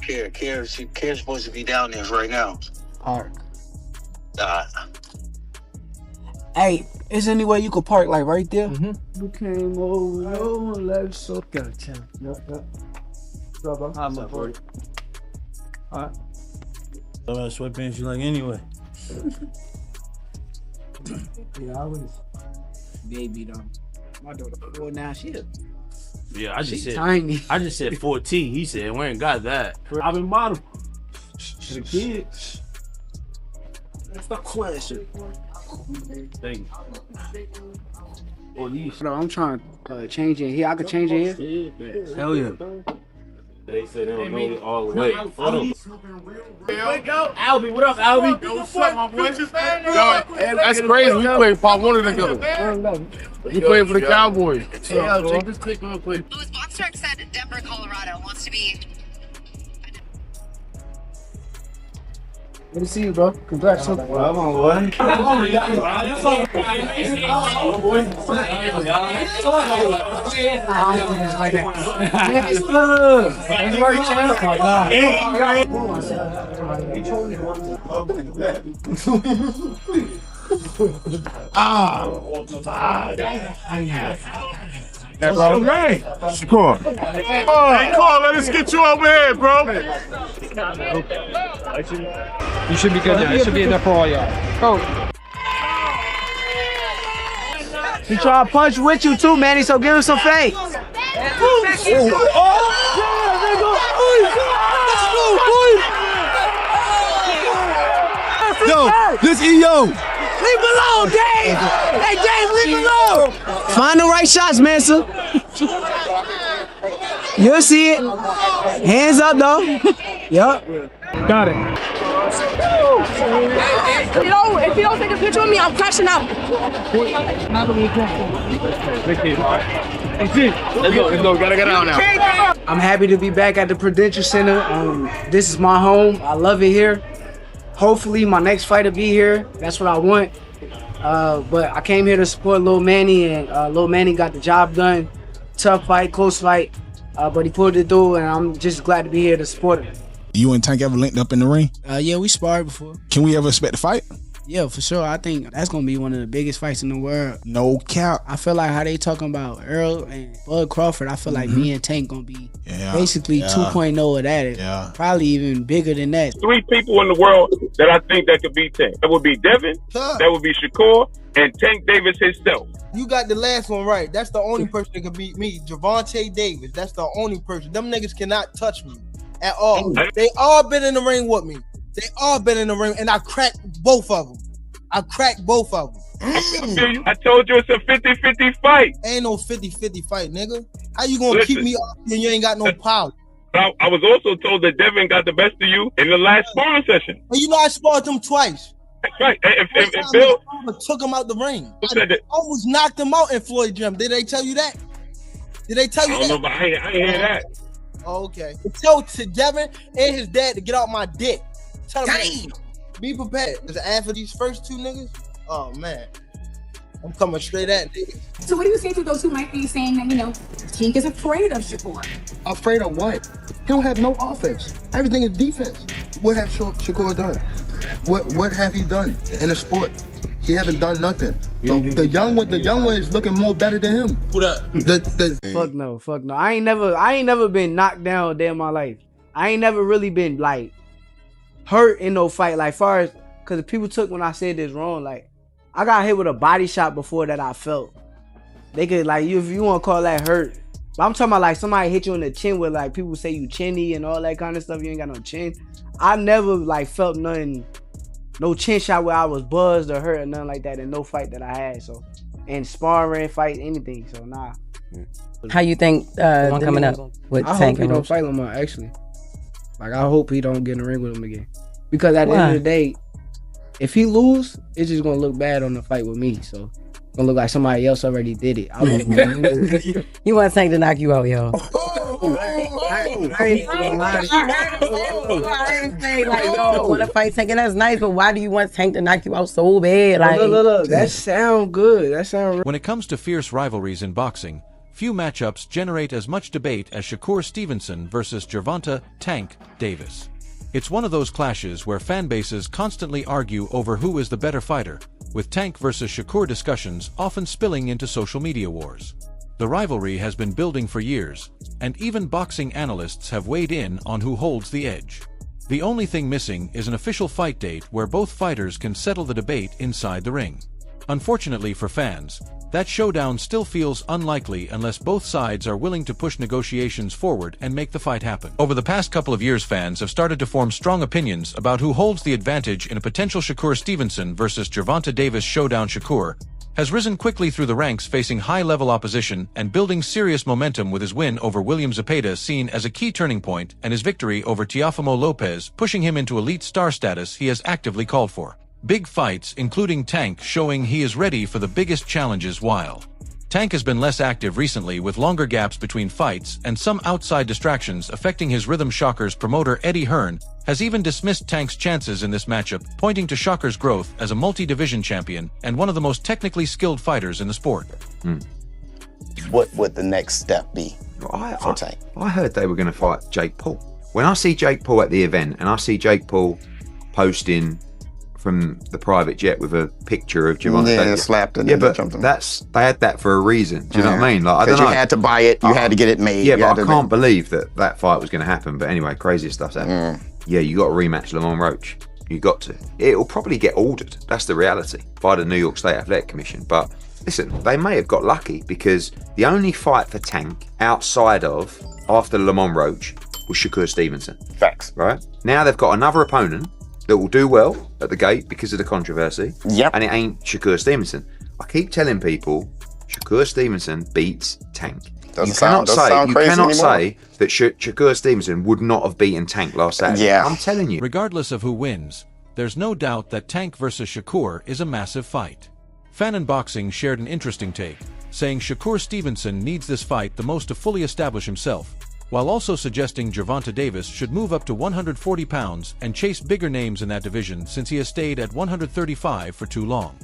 Care's supposed to be down there right now. Park. Hey, is there any way you could park like right there? You came over, let's so gotcha. Yep. Hi, my boy. Alright. What about sweatpants you like anyway? Yeah, I was baby though. My daughter 4 now, Yeah, she's tiny. I just said 14. He said we ain't got that. I've been model. The kids. That's the question. Thank you. Or these. No, I'm trying to change it here. I could change it here. Yeah, Hell yeah. they said they don't go all the way. Albie, what up, Albie? Yo, what's up, my boy? Yo, that's crazy. We played part one of the together. We played for the Cowboys. Hey, yo, check this clip real quick. Louis Boxtrack said Denver, Colorado wants to be. Good to see you, bro. Congrats. Come on, boy. That's all right. Shakur. Hey, come on, let us get you over here, bro. You should be good now. It should be enough for all y'all. Go. He try to punch with you too, Manny, so give him some faith. Yo, this EO. Leave him alone, Dave! Hey, Dave, leave him alone! Find the right shots, Mansa. You'll see it. Hands up, though. Yup. Got it. If you don't take a picture with me, I'm crashing out. Let's go. Gotta get out now. I'm happy to be back at the Prudential Center. This is my home. I love it here. Hopefully, my next fight will be here. That's what I want. But I came here to support Lil Manny, and Lil Manny got the job done. Tough fight, close fight, but he pulled it through, and I'm just glad to be here to support him. You and Tank ever linked up in the ring? Yeah, we sparred before. Can we ever expect a fight? Yeah, for sure. I think that's gonna be one of the biggest fights in the world. No cap. I feel like how they talking about Earl and Bud Crawford. I feel like me and Tank gonna be basically 2.0 of that. Yeah. Probably even bigger than that. 3 people in the world that I think that could beat Tank. That would be Devin, that would be Shakur, and Tank Davis himself. You got the last one right. That's the only person that can beat me. Gervonta Davis. That's the only person. Them niggas cannot touch me at all. They all been in the ring with me. They all been in the ring, and I cracked both of them. I told you it's a 50-50 fight. Ain't no 50-50 fight, nigga. How you gonna keep me up and you ain't got no power? I was also told that Devin got the best of you in the last sparring session. And you know I sparred them twice. That's right. If Bill took him out the ring, I almost knocked him out in Floyd Gym. Did they tell you that? Did they tell you that? I don't know, but I ain't hear that. Oh, okay. Tell to Devin and his dad to get out my dick. Tell him, be prepared. Because after these first 2 niggas, oh man, I'm coming straight at niggas. So what do you say to those who might be saying that, Tank is afraid of Shakur? Afraid of what? He don't have no offense. Everything is defense. What have Shakur done? What have he done in the sport? He haven't done nothing. The young one is looking more better than him. Who that? Fuck no. I ain't never been knocked down a day in my life. I ain't never really been like hurt in no fight. Like far as, cause people took when I said this wrong. Like I got hit with a body shot before that I felt. They could like if you want to call that hurt. But I'm talking about like somebody hit you in the chin where like people say you chinny and all that kind of stuff. You ain't got no chin. I never like felt nothing. No chin shot where I was buzzed or hurt or nothing like that in no fight that I had. So, and sparring, fight, anything. So, nah. How you think one coming up with Tank? I hope he don't fight Lamar, actually. Like, I hope he don't get in the ring with him again. Because at the end of the day, if he lose, it's just going to look bad on the fight with me. So, it's going to look like somebody else already did it. You want Tank to knock you out, yo. I want to fight Tank, and that's nice, but why do you want Tank to knock you out so bad? Like, look, that sound good. That sound. When it comes to fierce rivalries in boxing, few matchups generate as much debate as Shakur Stevenson versus Gervonta "Tank" Davis. It's one of those clashes where fan bases constantly argue over who is the better fighter, with Tank versus Shakur discussions often spilling into social media wars. The rivalry has been building for years, and even boxing analysts have weighed in on who holds the edge. The only thing missing is an official fight date where both fighters can settle the debate inside the ring. Unfortunately for fans, that showdown still feels unlikely unless both sides are willing to push negotiations forward and make the fight happen. Over the past couple of years, fans have started to form strong opinions about who holds the advantage in a potential Shakur Stevenson versus Gervonta Davis showdown. Shakur has risen quickly through the ranks, facing high-level opposition and building serious momentum, with his win over William Zepeda seen as a key turning point and his victory over Teofimo Lopez pushing him into elite star status he has actively called for. Big fights, including Tank, showing he is ready for the biggest challenges, while Tank has been less active recently, with longer gaps between fights and some outside distractions affecting his rhythm. Shakur's promoter Eddie Hearn has even dismissed Tank's chances in this matchup, pointing to Shakur's growth as a multi-division champion and one of the most technically skilled fighters in the sport. What would the next step be for Tank? I heard they were going to fight Jake Paul. When I see Jake Paul at the event and I see Jake Paul posting from the private jet with a picture of Gervonta. Yeah, slapped it. Yeah, but they had that for a reason. Do you know what I mean? Like, I don't know. You had to buy it. You had to get it made. Yeah, but I can't believe that fight was going to happen. But anyway, craziest stuff's happening. Yeah, you got to rematch Lamont Roach. You got to. It'll probably get ordered. That's the reality by the New York State Athletic Commission. But listen, they may have got lucky, because the only fight for Tank outside of after Lamont Roach was Shakur Stevenson. Facts. Right? Now they've got another opponent that will do well at the gate because of the controversy. Yep. And it ain't Shakur Stevenson. I keep telling people, Shakur Stevenson beats Tank. You cannot say that Shakur Stevenson would not have beaten Tank last Saturday. Yeah. I'm telling you. Regardless of who wins, there's no doubt that Tank versus Shakur is a massive fight. Fanon Boxing shared an interesting take, saying Shakur Stevenson needs this fight the most to fully establish himself, while also suggesting Gervonta Davis should move up to 140 pounds and chase bigger names in that division, since he has stayed at 135 for too long.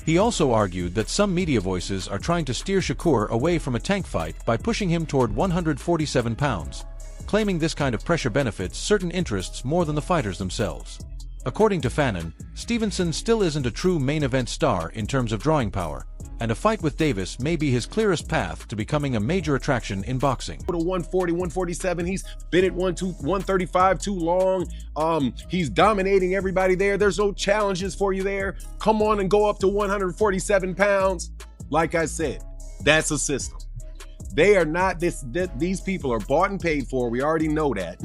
He also argued that some media voices are trying to steer Shakur away from a Tank fight by pushing him toward 147 pounds, claiming this kind of pressure benefits certain interests more than the fighters themselves. According to Fanon, Stevenson still isn't a true main event star in terms of drawing power, and a fight with Davis may be his clearest path to becoming a major attraction in boxing. To 140, 147, he's been at 135 too long. He's dominating everybody there. There's no challenges for you there. Come on and go up to 147 pounds. Like I said, that's a system. They are not these people are bought and paid for. We already know that.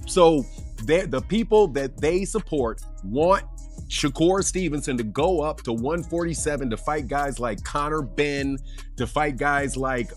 So the people that they support want Shakur Stevenson to go up to 147 to fight guys like Conor Benn, to fight guys like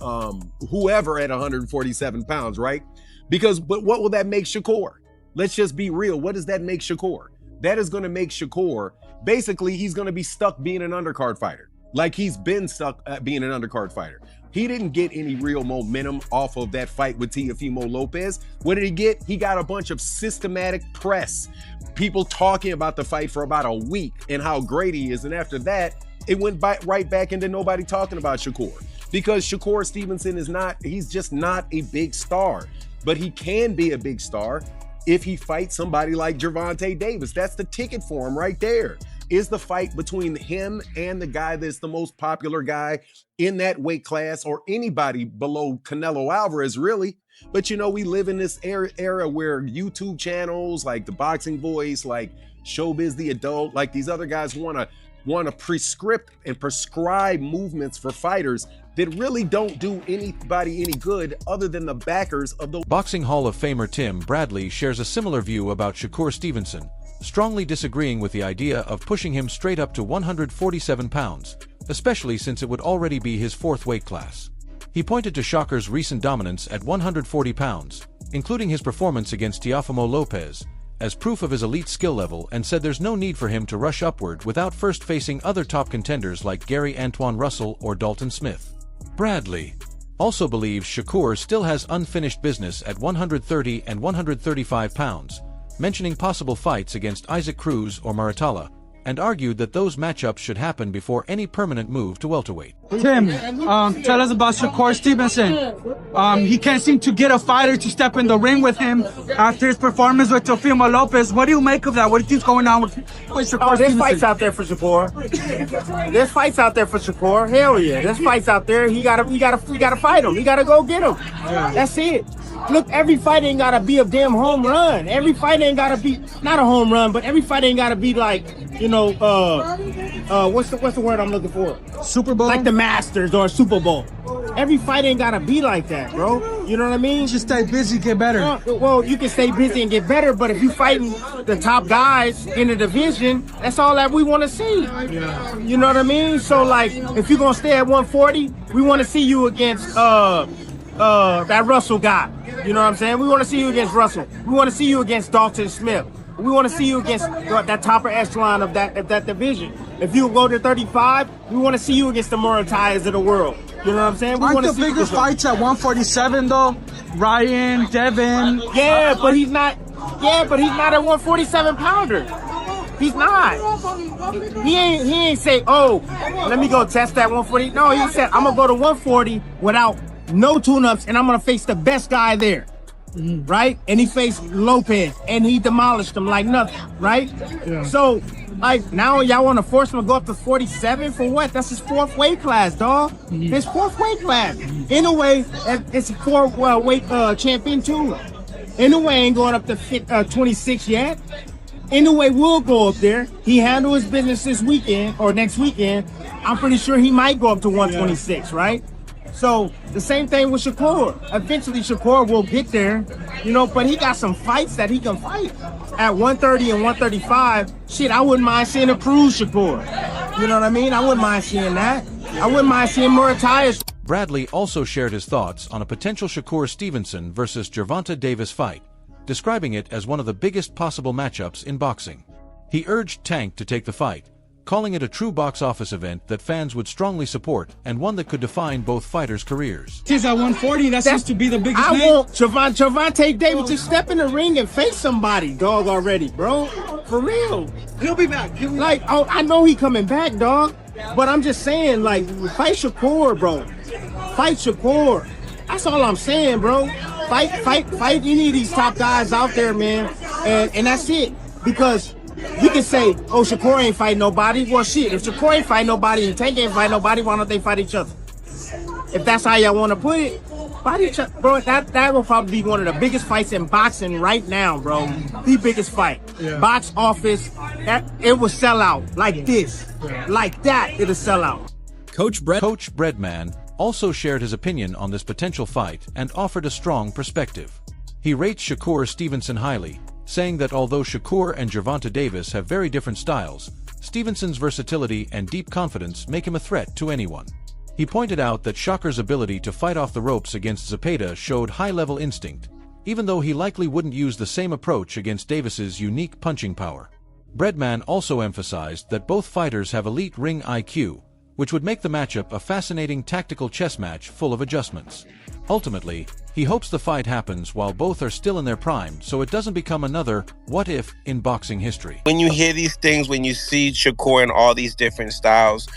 whoever at 147 pounds, right? But what will that make Shakur? Let's just be real. What does that make Shakur? That is going to make Shakur, basically, he's going to be stuck being an undercard fighter. Like he's been stuck being an undercard fighter. He didn't get any real momentum off of that fight with Teofimo Lopez. What did he get? He got a bunch of systematic press. People talking about the fight for about a week and how great he is. And after that, it went right back into nobody talking about Shakur. Because Shakur Stevenson he's just not a big star. But he can be a big star if he fights somebody like Gervonta Davis. That's the ticket for him right there. Is the fight between him and the guy that's the most popular guy in that weight class, or anybody below Canelo Alvarez, really. But you know, we live in this era where YouTube channels like The Boxing Voice, like Showbiz the Adult, like these other guys want to prescribe movements for fighters that really don't do anybody any good other than the backers of the Boxing Hall of Famer Tim Bradley shares a similar view about Shakur Stevenson, strongly disagreeing with the idea of pushing him straight up to 147 pounds, especially since it would already be his fourth weight class. He pointed to Shakur's recent dominance at 140 pounds, including his performance against Teofimo Lopez, as proof of his elite skill level, and said there's no need for him to rush upward without first facing other top contenders like Gary Antoine Russell or Dalton Smith. Bradley also believes Shakur still has unfinished business at 130 and 135 pounds, mentioning possible fights against Isaac Cruz or Maratala, and argued that those matchups should happen before any permanent move to welterweight. Tim, tell us about Shakur Stevenson. He can't seem to get a fighter to step in the ring with him after his performance with Teofimo Lopez. What do you make of that? What do you think's going on with Shakur Stevenson? There's fights out there for Shakur. There's fights out there for Shakur. Hell yeah, there's fights out there. He gotta fight him. He gotta go get him. Yeah. That's it. Look, every fight ain't gotta be a damn home run. Every fight ain't gotta be not a home run, but every fight ain't gotta be like, you know, what's the word I'm looking for? Super Bowl? Like the Masters or Super Bowl. Every fight ain't gotta be like that, bro. You know what I mean? Just stay busy, get better. Well, you can stay busy and get better, but if you fighting the top guys in the division, that's all that we want to see. Yeah. You know what I mean? So like, if you're gonna stay at 140, we want to see you against that Russell guy. You know what I'm saying? We want to see you against Russell. We want to see you against Dalton Smith. We want to see you against that top echelon of that division. If you go to 35, we want to see you against the Muratayas of the world. You know what I'm saying? Aren't the biggest fights at 147 though? Ryan, Devin. Yeah, but he's not. Yeah, but he's not a 147 pounder. He's not. He ain't say, oh, let me go test that 140. No, he said, I'm gonna go to 140 without no tune-ups, and I'm gonna face the best guy there. Right? And he faced Lopez, and he demolished him like nothing. Right? Yeah. So, like, now y'all want to force him to go up to 47 for what? That's his 4th weight class, dog. His 4th weight class. In a way, it's a 4th weight champion too. In a way, ain't going up to 26 yet. In a way, we'll go up there. He handled his business this weekend or next weekend. I'm pretty sure he might go up to 126, right? So the same thing with Shakur. Eventually Shakur will get there, you know, but he got some fights that he can fight. At 130 and 135, shit, I wouldn't mind seeing a Cruz Shakur. You know what I mean? I wouldn't mind seeing that. I wouldn't mind seeing Muratayas. Bradley also shared his thoughts on a potential Shakur Stevenson versus Gervonta Davis fight, describing it as one of the biggest possible matchups in boxing. He urged Tank to take the fight, calling it a true box office event that fans would strongly support and one that could define both fighters' careers. Since at 140, that seems to be the biggest name. I want Gervonta Davis to step in the ring and face somebody, dog, already, bro. For real. He'll be back. Like, oh, I know he coming back, dog. But I'm just saying, like, fight Shakur, bro. Fight Shakur. That's all I'm saying, bro. Fight any of these top guys out there, man. And that's it. Because you can say, oh, Shakur ain't fight nobody. Well, shit, if Shakur ain't fight nobody and Tank ain't fight nobody, why don't they fight each other? If that's how y'all want to put it, fight each other. Bro, that will probably be one of the biggest fights in boxing right now, bro. The biggest fight. Yeah. Box office, it will sell out like this. Yeah. Like that, it'll sell out. Coach Breadman also shared his opinion on this potential fight and offered a strong perspective. He rates Shakur Stevenson highly, saying that although Shakur and Gervonta Davis have very different styles, Stevenson's versatility and deep confidence make him a threat to anyone. He pointed out that Shakur's ability to fight off the ropes against Zepeda showed high-level instinct, even though he likely wouldn't use the same approach against Davis's unique punching power. Breadman also emphasized that both fighters have elite ring IQ, which would make the matchup a fascinating tactical chess match full of adjustments. Ultimately, he hopes the fight happens while both are still in their prime, so it doesn't become another what if in boxing history. When you hear these things, when you see Shakur in all these different styles,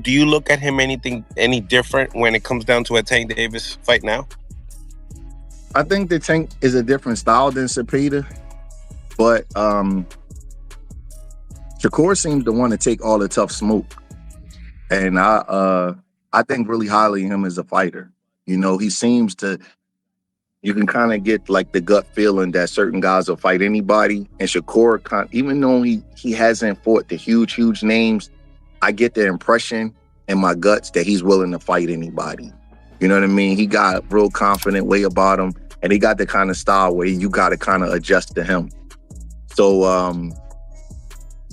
do you look at him any different when it comes down to a Tank Davis fight now? I think the Tank is a different style than Zepeda, but Shakur seems to want to take all the tough smoke. And I think really highly of him as a fighter. You know, he seems to, you can kind of get like the gut feeling that certain guys will fight anybody. And Shakur, even though he hasn't fought the huge names, I get the impression in my guts that he's willing to fight anybody. You know what I mean? He got real confident way about him. And he got the kind of style where you got to kind of adjust to him. So,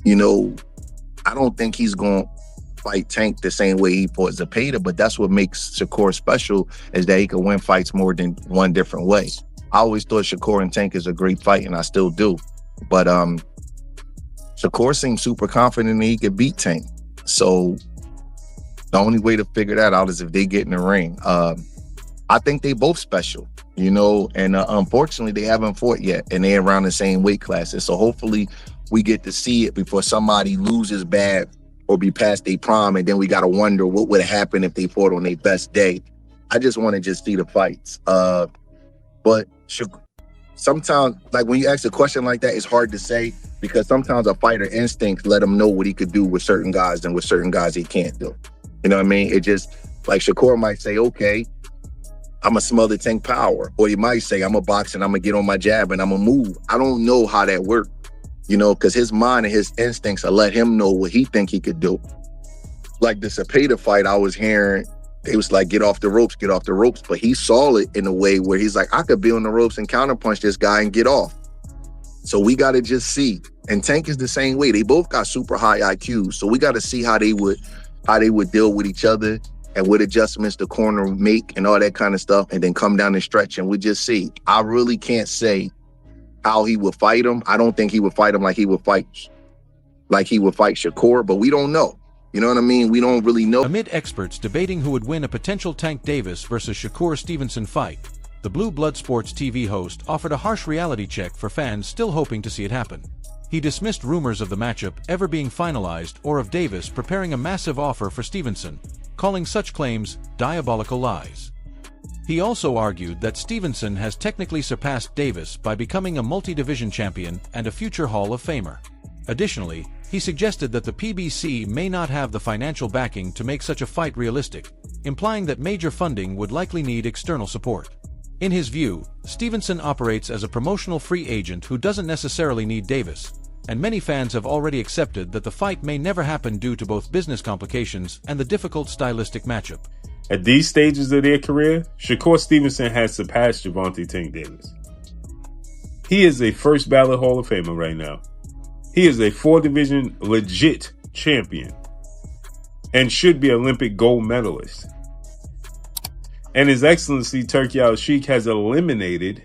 you know, I don't think he's going to fight Tank the same way he fought Zepeda, but that's what makes Shakur special, is that he can win fights more than one different way. I always thought Shakur and Tank is a great fight, and I still do. But Shakur seems super confident that he could beat Tank. So the only way to figure that out is if they get in the ring. I think they both special, you know, and unfortunately they haven't fought yet, and they're around the same weight classes. So hopefully we get to see it before somebody loses bad or be past their prime, and then we got to wonder what would have happened if they fought on their best day. I just want to just see the fights. But sometimes, like when you ask a question like that, it's hard to say because sometimes a fighter instincts let him know what he could do with certain guys and with certain guys he can't do. You know what I mean? It just, like Shakur might say, okay, I'm going to smother Tank power. Or he might say, I'm going to box and I'm going to get on my jab and I'm going to move. I don't know how that works, you know, because his mind and his instincts will let him know what he think he could do. Like the Cepeda fight I was hearing, they was like, get off the ropes. But he saw it in a way where he's like, I could be on the ropes and counterpunch this guy and get off. So we got to just see. And Tank is the same way. They both got super high IQs. So we got to see how they would deal with each other and what adjustments the corner make and all that kind of stuff, and then come down and stretch, and we just see. I really can't say how he would fight him. I don't think he would fight him like he would fight Shakur, but we don't know. You know what I mean? We don't really know. Amid experts debating who would win a potential Tank Davis versus Shakur Stevenson fight, the Blue Blood Sports TV host offered a harsh reality check for fans still hoping to see it happen. He dismissed rumors of the matchup ever being finalized or of Davis preparing a massive offer for Stevenson, calling such claims diabolical lies. He also argued that Stevenson has technically surpassed Davis by becoming a multi-division champion and a future Hall of Famer. Additionally, he suggested that the PBC may not have the financial backing to make such a fight realistic, implying that major funding would likely need external support. In his view, Stevenson operates as a promotional free agent who doesn't necessarily need Davis, and many fans have already accepted that the fight may never happen due to both business complications and the difficult stylistic matchup. At these stages of their career, Shakur Stevenson has surpassed Gervonta Tank Davis. He is a first ballot Hall of Famer right now. He is a 4-division legit champion and should be Olympic gold medalist. And His Excellency Turki Al-Sheikh has eliminated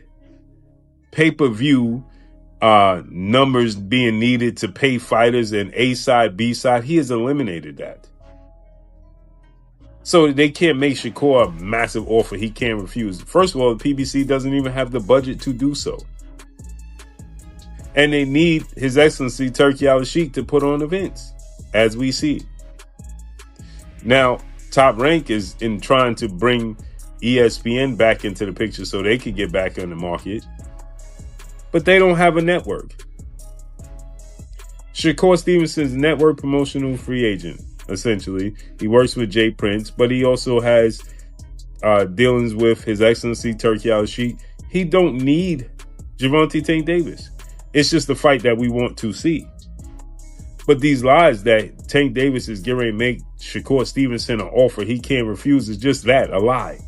pay-per-view numbers being needed to pay fighters and A side, B side. He has eliminated that. So they can't make Shakur a massive offer he can't refuse. First of all, the PBC doesn't even have the budget to do so. And they need His Excellency Turki Al-Sheikh to put on events, as we see. Now, Top Rank is in trying to bring ESPN back into the picture so they could get back on the market. But they don't have a network. Shakur Stevenson's network promotional free agent, essentially. He works with Jay Prince, but he also has dealings with His Excellency Turki Al-Sheikh. He don't need Gervonta Tank Davis. It's just the fight that we want to see. But these lies that Tank Davis is getting ready to make Shakur Stevenson an offer he can't refuse is just that, a lie.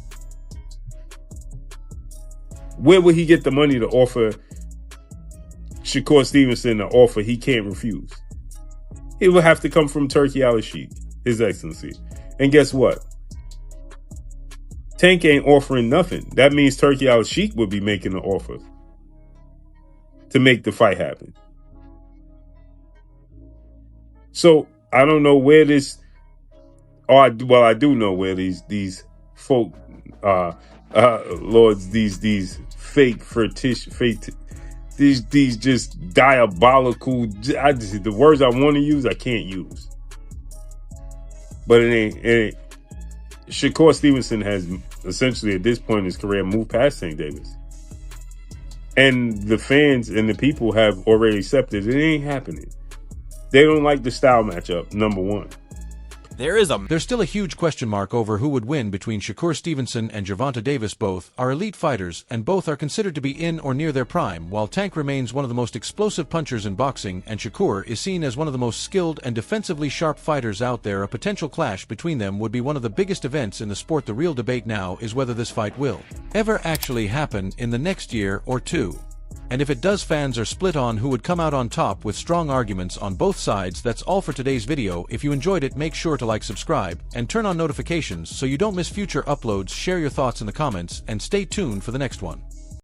Where would he get the money to offer Shakur Stevenson an offer he can't refuse? It would have to come from Turki Al-Sheikh, His Excellency. And guess what? Tank ain't offering nothing. That means Turki Al-Sheikh would be making an offer to make the fight happen. So I don't know where this, I do know where these folk lords, these fake these just diabolical, the words I want to use I can't use, but it ain't. Shakur Stevenson has essentially at this point in his career moved past Tank Davis. And the fans and the people have already accepted it ain't happening. They don't like the style matchup, number one. There's still a huge question mark over who would win between Shakur Stevenson and Gervonta Davis. Both are elite fighters, and both are considered to be in or near their prime, while Tank remains one of the most explosive punchers in boxing, and Shakur is seen as one of the most skilled and defensively sharp fighters out there. A potential clash between them would be one of the biggest events in the sport. The real debate now is whether this fight will ever actually happen in the next year or two. And if it does, fans are split on who would come out on top, with strong arguments on both sides. That's all for today's video. If you enjoyed it, make sure to like, subscribe, and turn on notifications so you don't miss future uploads. Share your thoughts in the comments, and stay tuned for the next one.